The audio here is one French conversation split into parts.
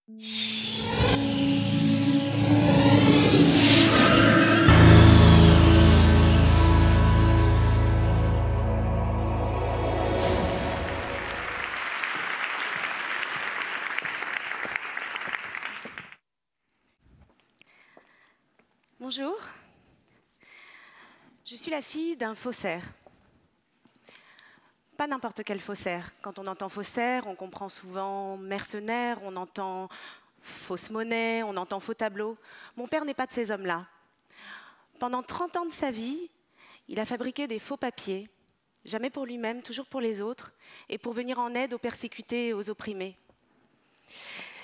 Bonjour, je suis la fille d'un faussaire. Pas n'importe quel faussaire. Quand on entend faussaire, on comprend souvent mercenaire, on entend fausse monnaie, on entend faux tableau. Mon père n'est pas de ces hommes-là. Pendant 30 ans de sa vie, il a fabriqué des faux papiers, jamais pour lui-même, toujours pour les autres, et pour venir en aide aux persécutés et aux opprimés.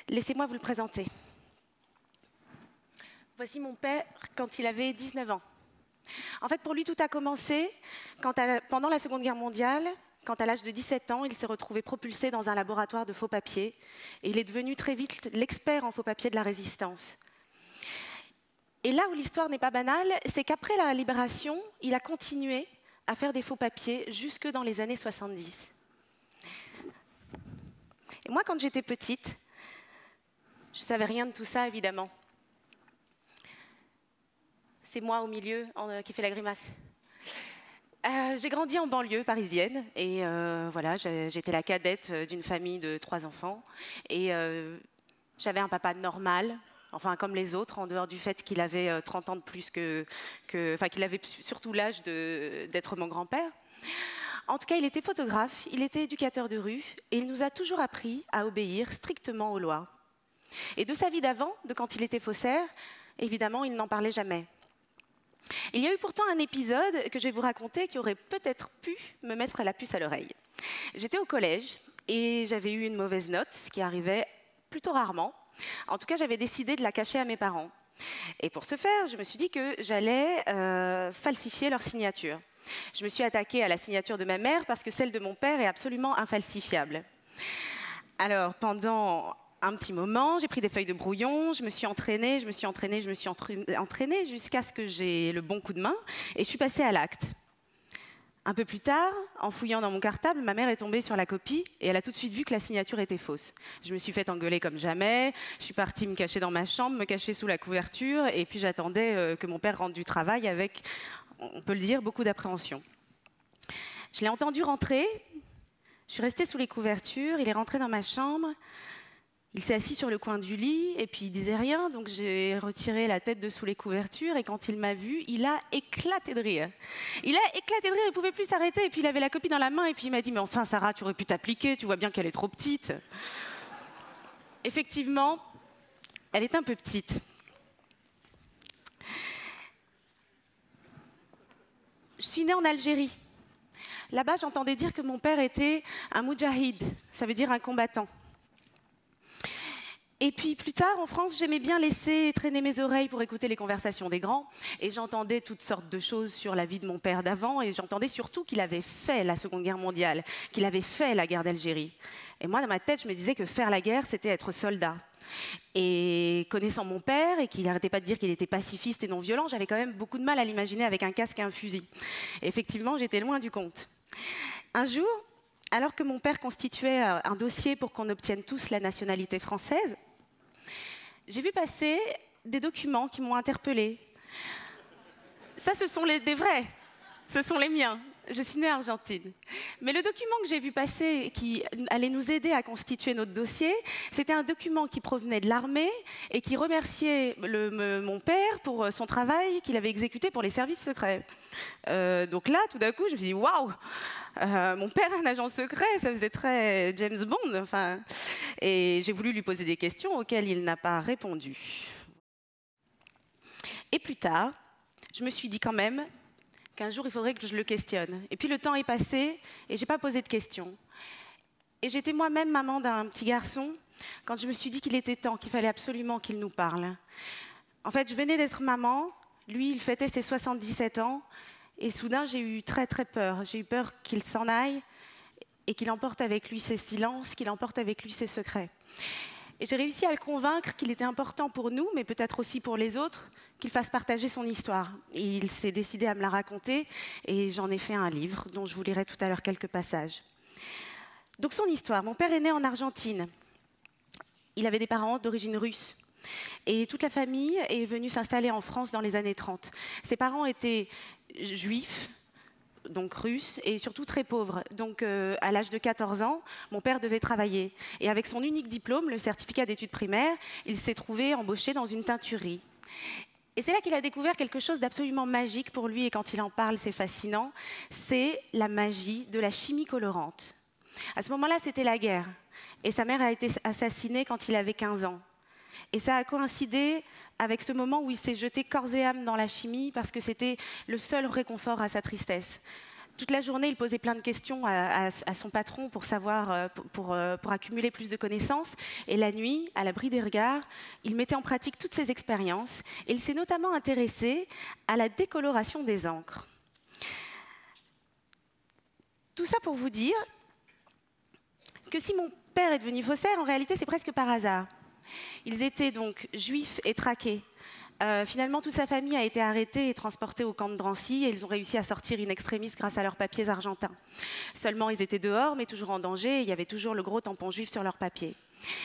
Laissez-moi vous le présenter. Voici mon père quand il avait 19 ans. En fait, pour lui, tout a commencé pendant la Seconde Guerre mondiale, quand à l'âge de 17 ans, il s'est retrouvé propulsé dans un laboratoire de faux papiers. Et il est devenu très vite l'expert en faux papiers de la résistance. Et là où l'histoire n'est pas banale, c'est qu'après la libération, il a continué à faire des faux papiers jusque dans les années 70. Et moi, quand j'étais petite, je ne savais rien de tout ça, évidemment. C'est moi au milieu qui fait la grimace. J'ai grandi en banlieue parisienne et voilà, j'étais la cadette d'une famille de 3 enfants et j'avais un papa normal, enfin comme les autres, en dehors du fait qu'il avait 30 ans de plus enfin qu'il avait surtout l'âge d'être mon grand-père. En tout cas, il était photographe, il était éducateur de rue et il nous a toujours appris à obéir strictement aux lois. Et de sa vie d'avant, de quand il était faussaire, évidemment, il n'en parlait jamais. Il y a eu pourtant un épisode que je vais vous raconter qui aurait peut-être pu me mettre la puce à l'oreille. J'étais au collège et j'avais eu une mauvaise note, ce qui arrivait plutôt rarement. En tout cas, j'avais décidé de la cacher à mes parents. Et pour ce faire, je me suis dit que j'allais falsifier leur signature. Je me suis attaquée à la signature de ma mère parce que celle de mon père est absolument infalsifiable. Alors, pendant un petit moment, j'ai pris des feuilles de brouillon, je me suis entraînée jusqu'à ce que j'ai le bon coup de main et je suis passée à l'acte. Un peu plus tard, en fouillant dans mon cartable, ma mère est tombée sur la copie et elle a tout de suite vu que la signature était fausse. Je me suis fait engueuler comme jamais, je suis partie me cacher dans ma chambre, me cacher sous la couverture et puis j'attendais que mon père rentre du travail avec, on peut le dire, beaucoup d'appréhension. Je l'ai entendu rentrer, je suis restée sous les couvertures, il est rentré dans ma chambre. Il s'est assis sur le coin du lit et puis il disait rien, donc j'ai retiré la tête de sous les couvertures et quand il m'a vu, il a éclaté de rire. Il a éclaté de rire, il ne pouvait plus s'arrêter et puis il avait la copie dans la main et puis il m'a dit « Mais enfin Sarah, tu aurais pu t'appliquer, tu vois bien qu'elle est trop petite. » Effectivement, elle est un peu petite. Je suis née en Algérie. Là-bas, j'entendais dire que mon père était un moudjahid, ça veut dire un combattant. Et puis plus tard, en France, j'aimais bien laisser traîner mes oreilles pour écouter les conversations des grands. Et j'entendais toutes sortes de choses sur la vie de mon père d'avant. Et j'entendais surtout qu'il avait fait la Seconde Guerre mondiale, qu'il avait fait la guerre d'Algérie. Et moi, dans ma tête, je me disais que faire la guerre, c'était être soldat. Et connaissant mon père, et qu'il n'arrêtait pas de dire qu'il était pacifiste et non violent, j'avais quand même beaucoup de mal à l'imaginer avec un casque et un fusil. Et effectivement, j'étais loin du compte. Un jour, alors que mon père constituait un dossier pour qu'on obtienne tous la nationalité française, j'ai vu passer des documents qui m'ont interpellée. Ça, ce sont des vrais. Ce sont les miens. Je suis née en Argentine. Mais le document que j'ai vu passer, qui allait nous aider à constituer notre dossier, c'était un document qui provenait de l'armée et qui remerciait mon père pour son travail qu'il avait exécuté pour les services secrets. Donc là, tout d'un coup, je me suis dit « Waouh, mon père est un agent secret, ça faisait très James Bond. » Enfin, et j'ai voulu lui poser des questions auxquelles il n'a pas répondu. Et plus tard, je me suis dit quand même qu'un jour, il faudrait que je le questionne. Et puis le temps est passé et je n'ai pas posé de questions. Et j'étais moi-même maman d'un petit garçon quand je me suis dit qu'il était temps, qu'il fallait absolument qu'il nous parle. En fait, je venais d'être maman, lui, il fêtait ses 77 ans, et soudain, j'ai eu très très peur. J'ai eu peur qu'il s'en aille et qu'il emporte avec lui ses silences, qu'il emporte avec lui ses secrets. Et j'ai réussi à le convaincre qu'il était important pour nous, mais peut-être aussi pour les autres, qu'il fasse partager son histoire. Et il s'est décidé à me la raconter, et j'en ai fait un livre, dont je vous lirai tout à l'heure quelques passages. Donc son histoire, mon père est né en Argentine. Il avait des parents d'origine russe. Et toute la famille est venue s'installer en France dans les années 30. Ses parents étaient juifs, donc russes, et surtout très pauvres. Donc à l'âge de 14 ans, mon père devait travailler. Et avec son unique diplôme, le certificat d'études primaires, il s'est trouvé embauché dans une teinturerie. Et c'est là qu'il a découvert quelque chose d'absolument magique pour lui, et quand il en parle, c'est fascinant, c'est la magie de la chimie colorante. À ce moment-là, c'était la guerre, et sa mère a été assassinée quand il avait 15 ans. Et ça a coïncidé avec ce moment où il s'est jeté corps et âme dans la chimie parce que c'était le seul réconfort à sa tristesse. Toute la journée, il posait plein de questions à son patron pour savoir, pour accumuler plus de connaissances. Et la nuit, à l'abri des regards, il mettait en pratique toutes ses expériences. Et il s'est notamment intéressé à la décoloration des encres. Tout ça pour vous dire que si mon père est devenu faussaire, en réalité, c'est presque par hasard. Ils étaient donc juifs et traqués. Finalement, toute sa famille a été arrêtée et transportée au camp de Drancy et ils ont réussi à sortir in extremis grâce à leurs papiers argentins. Seulement, ils étaient dehors, mais toujours en danger, et il y avait toujours le gros tampon juif sur leurs papiers.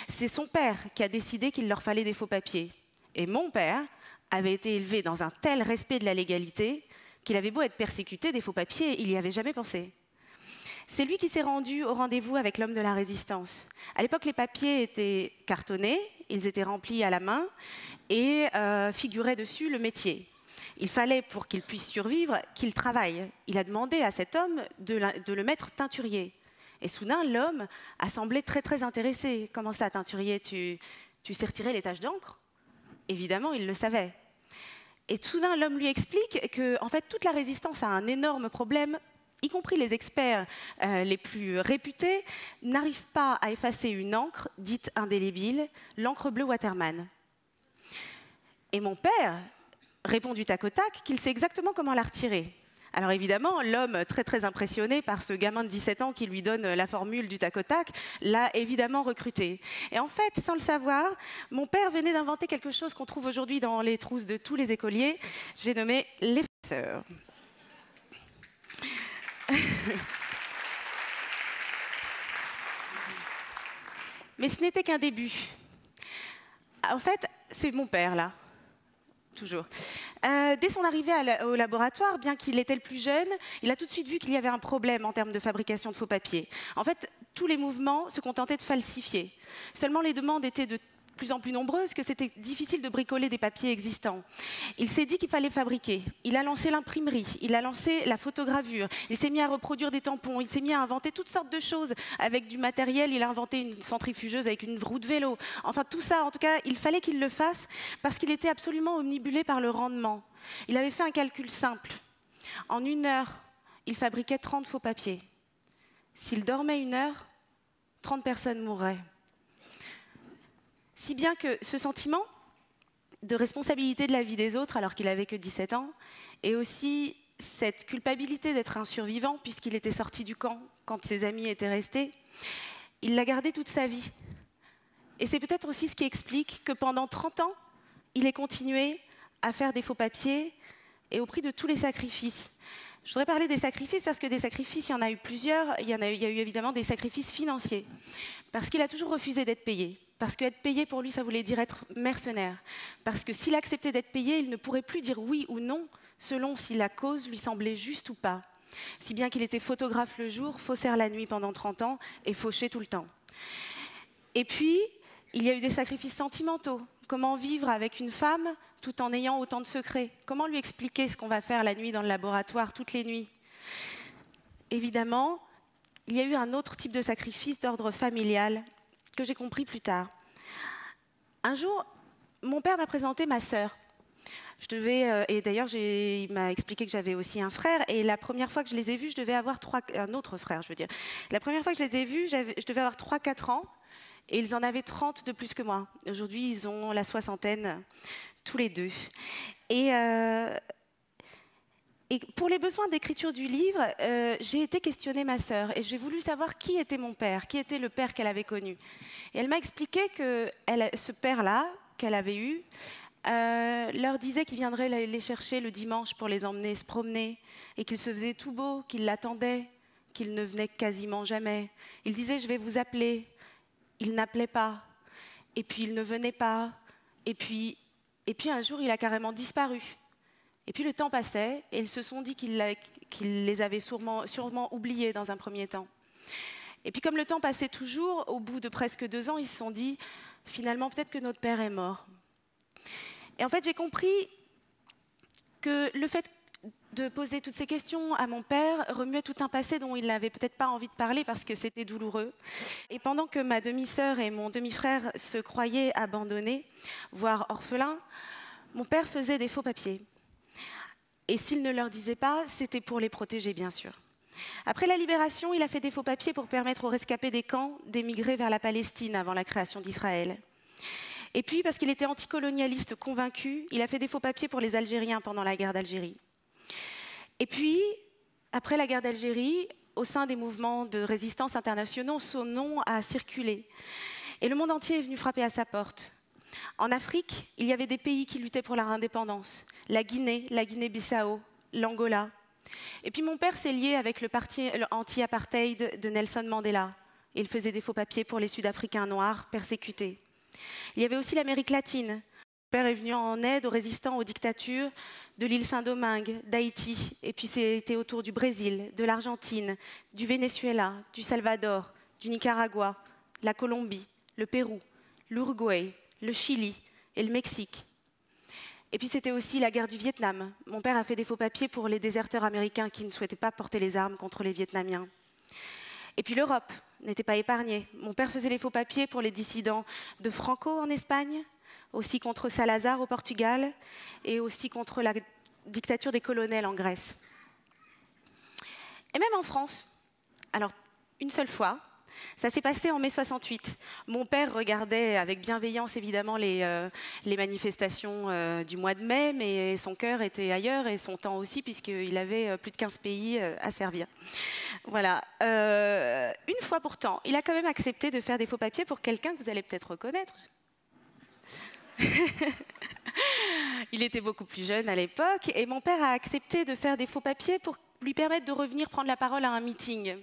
C'est son père qui a décidé qu'il leur fallait des faux papiers. Et mon père avait été élevé dans un tel respect de la légalité qu'il avait beau être persécuté, des faux papiers, il n'y avait jamais pensé. C'est lui qui s'est rendu au rendez-vous avec l'homme de la résistance. À l'époque, les papiers étaient cartonnés, ils étaient remplis à la main et figurait dessus le métier. Il fallait, pour qu'il puisse survivre, qu'il travaille. Il a demandé à cet homme de le mettre teinturier. Et soudain, l'homme a semblé très, très intéressé. Comment ça, teinturier, tu sais retirer les taches d'encre? Évidemment, il le savait. Et soudain, l'homme lui explique que, en fait, toute la résistance a un énorme problème, y compris les experts les plus réputés, n'arrivent pas à effacer une encre dite indélébile, l'encre bleue Waterman. Et mon père répond du tac au tac qu'il sait exactement comment la retirer. Alors évidemment, l'homme, très très impressionné par ce gamin de 17 ans qui lui donne la formule du tac au tac, l'a évidemment recruté. Et en fait, sans le savoir, mon père venait d'inventer quelque chose qu'on trouve aujourd'hui dans les trousses de tous les écoliers. J'ai nommé l'effaceur. Mais ce n'était qu'un début. En fait, c'est mon père, là. Toujours. Dès son arrivée au laboratoire, bien qu'il était le plus jeune, il a tout de suite vu qu'il y avait un problème en termes de fabrication de faux papiers. En fait, tous les mouvements se contentaient de falsifier. Seulement, les demandes étaient de plus en plus nombreuses, que c'était difficile de bricoler des papiers existants. Il s'est dit qu'il fallait fabriquer. Il a lancé l'imprimerie, il a lancé la photogravure, il s'est mis à reproduire des tampons, il s'est mis à inventer toutes sortes de choses avec du matériel, il a inventé une centrifugeuse avec une roue de vélo. Enfin, tout ça, en tout cas, il fallait qu'il le fasse parce qu'il était absolument omnibulé par le rendement. Il avait fait un calcul simple. En 1 heure, il fabriquait 30 faux papiers. S'il dormait 1 heure, 30 personnes mourraient. Si bien que ce sentiment de responsabilité de la vie des autres, alors qu'il n'avait que 17 ans, et aussi cette culpabilité d'être un survivant, puisqu'il était sorti du camp quand ses amis étaient restés, il l'a gardé toute sa vie. Et c'est peut-être aussi ce qui explique que pendant 30 ans, il ait continué à faire des faux papiers, et au prix de tous les sacrifices. Je voudrais parler des sacrifices parce que des sacrifices, il y en a eu plusieurs. Il y a eu évidemment des sacrifices financiers. Parce qu'il a toujours refusé d'être payé. Parce qu'être payé, pour lui, ça voulait dire être mercenaire. Parce que s'il acceptait d'être payé, il ne pourrait plus dire oui ou non, selon si la cause lui semblait juste ou pas. Si bien qu'il était photographe le jour, faussaire la nuit pendant 30 ans et fauché tout le temps. Et puis, il y a eu des sacrifices sentimentaux. Comment vivre avec une femme tout en ayant autant de secrets? Comment lui expliquer ce qu'on va faire la nuit dans le laboratoire, toutes les nuits? Évidemment, il y a eu un autre type de sacrifice d'ordre familial que j'ai compris plus tard. Un jour, mon père m'a présenté ma sœur. Et d'ailleurs, il m'a expliqué que j'avais aussi un frère. Et la première fois que je les ai vus, je devais avoir un autre frère, je veux dire. La première fois que je les ai vus, je devais avoir 3-4 ans. Et ils en avaient 30 de plus que moi. Aujourd'hui, ils ont la soixantaine, tous les deux. Et pour les besoins d'écriture du livre, j'ai été questionner ma sœur. Et j'ai voulu savoir qui était mon père, qui était le père qu'elle avait connu. Et elle m'a expliqué que ce père-là, qu'elle avait eu, leur disait qu'il viendrait les chercher le dimanche pour les emmener se promener. Et qu'il se faisait tout beau, qu'il l'attendait, qu'il ne venait quasiment jamais. Il disait « je vais vous appeler ». Il n'appelait pas. et puis il ne venait pas, et puis un jour il a carrément disparu. Et puis le temps passait, et ils se sont dit qu'ils les avaient sûrement oubliés dans un premier temps. Et puis comme le temps passait toujours, au bout de presque 2 ans, ils se sont dit, finalement peut-être que notre père est mort. Et en fait j'ai compris que le fait de poser toutes ces questions à mon père remuait tout un passé dont il n'avait peut-être pas envie de parler parce que c'était douloureux. Et pendant que ma demi-sœur et mon demi-frère se croyaient abandonnés, voire orphelins, mon père faisait des faux papiers. Et s'il ne leur disait pas, c'était pour les protéger, bien sûr. Après la libération, il a fait des faux papiers pour permettre aux rescapés des camps d'émigrer vers la Palestine avant la création d'Israël. Et puis, parce qu'il était anticolonialiste convaincu, il a fait des faux papiers pour les Algériens pendant la guerre d'Algérie. Et puis, après la guerre d'Algérie, au sein des mouvements de résistance internationaux, son nom a circulé. Et le monde entier est venu frapper à sa porte. En Afrique, il y avait des pays qui luttaient pour leur indépendance. La Guinée-Bissau, l'Angola. Et puis mon père s'est lié avec le parti anti-apartheid de Nelson Mandela. Il faisait des faux papiers pour les Sud-Africains noirs persécutés. Il y avait aussi l'Amérique latine. Mon père est venu en aide aux résistants aux dictatures de l'île Saint-Domingue, d'Haïti. Et puis c'était autour du Brésil, de l'Argentine, du Venezuela, du Salvador, du Nicaragua, la Colombie, le Pérou, l'Uruguay, le Chili et le Mexique. Et puis c'était aussi la guerre du Vietnam. Mon père a fait des faux papiers pour les déserteurs américains qui ne souhaitaient pas porter les armes contre les Vietnamiens. Et puis l'Europe n'était pas épargnée. Mon père faisait les faux papiers pour les dissidents de Franco en Espagne, aussi contre Salazar au Portugal et aussi contre la dictature des colonels en Grèce. Et même en France, alors une seule fois, ça s'est passé en mai 68. Mon père regardait avec bienveillance évidemment les manifestations du mois de mai, mais son cœur était ailleurs et son temps aussi, puisqu'il avait plus de 15 pays à servir. Voilà. Une fois pourtant, il a quand même accepté de faire des faux papiers pour quelqu'un que vous allez peut-être reconnaître. Il était beaucoup plus jeune à l'époque et mon père a accepté de faire des faux papiers pour lui permettre de revenir prendre la parole à un meeting.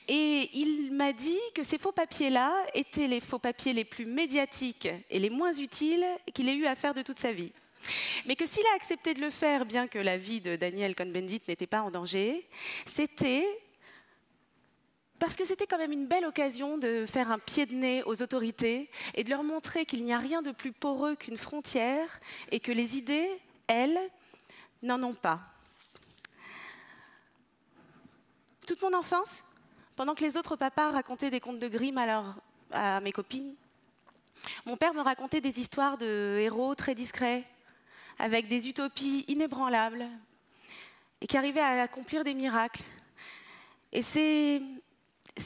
Et il m'a dit que ces faux papiers-là étaient les faux papiers les plus médiatiques et les moins utiles qu'il ait eu à faire de toute sa vie. Mais que s'il a accepté de le faire, bien que la vie de Daniel Cohn-Bendit n'était pas en danger, c'était parce que c'était quand même une belle occasion de faire un pied de nez aux autorités et de leur montrer qu'il n'y a rien de plus poreux qu'une frontière et que les idées, elles, n'en ont pas. Toute mon enfance, pendant que les autres papas racontaient des contes de Grimm à mes copines, mon père me racontait des histoires de héros très discrets, avec des utopies inébranlables, et qui arrivaient à accomplir des miracles. Et ces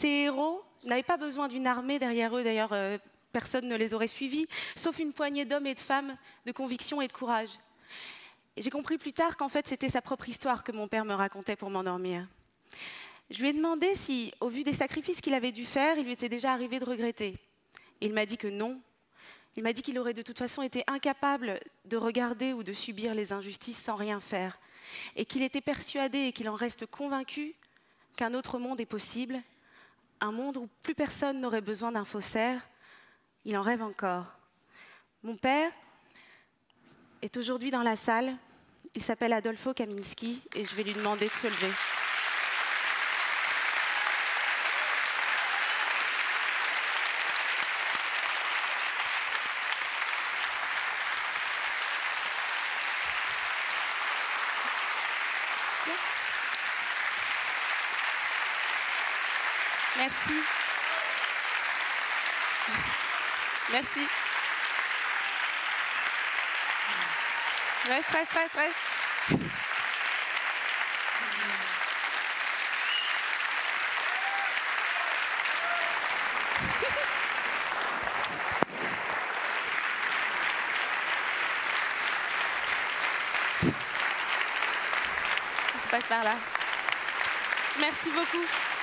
héros n'avaient pas besoin d'une armée derrière eux, d'ailleurs personne ne les aurait suivis, sauf une poignée d'hommes et de femmes de conviction et de courage. Et j'ai compris plus tard qu'en fait c'était sa propre histoire que mon père me racontait pour m'endormir. Je lui ai demandé si, au vu des sacrifices qu'il avait dû faire, il lui était déjà arrivé de regretter. Et il m'a dit que non. Il m'a dit qu'il aurait de toute façon été incapable de regarder ou de subir les injustices sans rien faire. Et qu'il était persuadé et qu'il en reste convaincu qu'un autre monde est possible, un monde où plus personne n'aurait besoin d'un faussaire. Il en rêve encore. Mon père est aujourd'hui dans la salle. Il s'appelle Adolfo Kaminski et je vais lui demander de se lever. Merci. Merci. Stress. On passe par là. Merci beaucoup.